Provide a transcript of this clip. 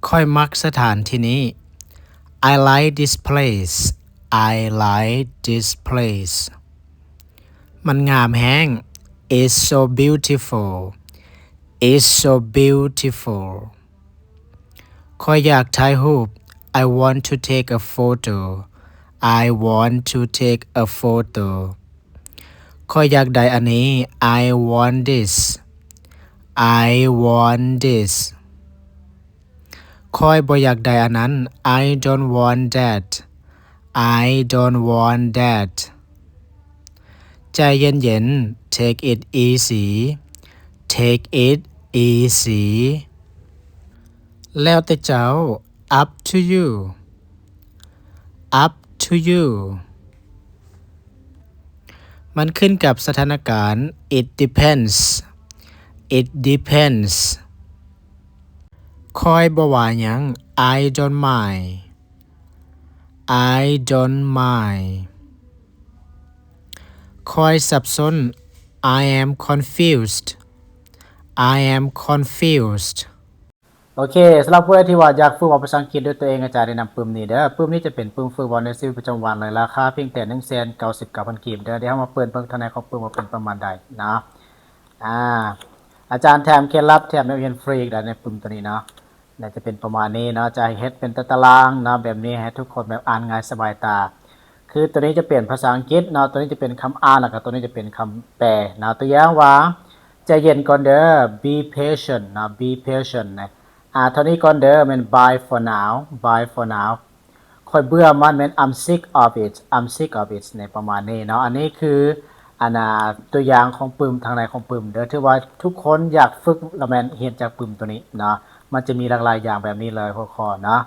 ค่อยมักสถานที่นี้ I like this place I like this place มันงามแฮง It's so beautiful It's so beautiful ค่อยอยากถ่ายรูป I want to take a photo I want to take a photo ค่อยอยากได้อันนี้ I want this I want this ค่อยบ่อยากได้อันนั้น I don't want that I don't want that ใจเย็นๆ Take it easy Take it easy แล้วแต่เจ้า Up to you Up to you มันขึ้นกับสถานการณ์ It depends It depends ค่อยบ่ว่าหยัง I don't mind I don't mind ค่อยสับสน I am confused I am confused โอเคสำหรับผู้ใดที่ว่าอยากฝึกเว้าภาษาอังกฤษด้วยตัวเองอาจารย์แนะนำปึ้มนี้เด้อปึ้มนี้จะเป็นปึ้มฝึกเว้าในชีวิตประจำวันเลยราคาเพียงแต่ 199,000 กีบเด้อเดี๋ยวเรามาเปิดเบิ่งทางในของปึ้มว่าเป็นประมาณใดนะอาจารย์แถมเคล็ดลับแถมนักเรียนฟรีอีกแล้วในปึ้มตัวนี้เนาะน่าจะเป็นประมาณนี้เนาะจะเฮ็ดเป็นตารางเนาะแบบนี้ให้ทุกคนแบบอ่านง่ายสบายตาคือตัวนี้จะเปลี่ยนภาษาอังกฤษเนาะตัวนี้จะเป็นคำอ่านแล้วก็ตัวนี้จะเป็นคำแปลเนาะตัวอย่างว่าใจเย็นก่อนเด้อ be patient เนาะ be patient นะเท่านี้ก่อนเด้อแม่น bye for now bye for now ค่อยเบื่อมันแม่น I'm sick of it I'm sick of it ในประมาณนี้เนาะอันนี้คือตัวอย่างของปึ้มทางในของปึ้มเด้อถือว่าทุกคนอยากฝึกแล้วแม่นเรียนจากปึ้มตัวนี้เนาะมันจะมีหลากหลายอย่างแบบนี้เลยข้อๆเนาะ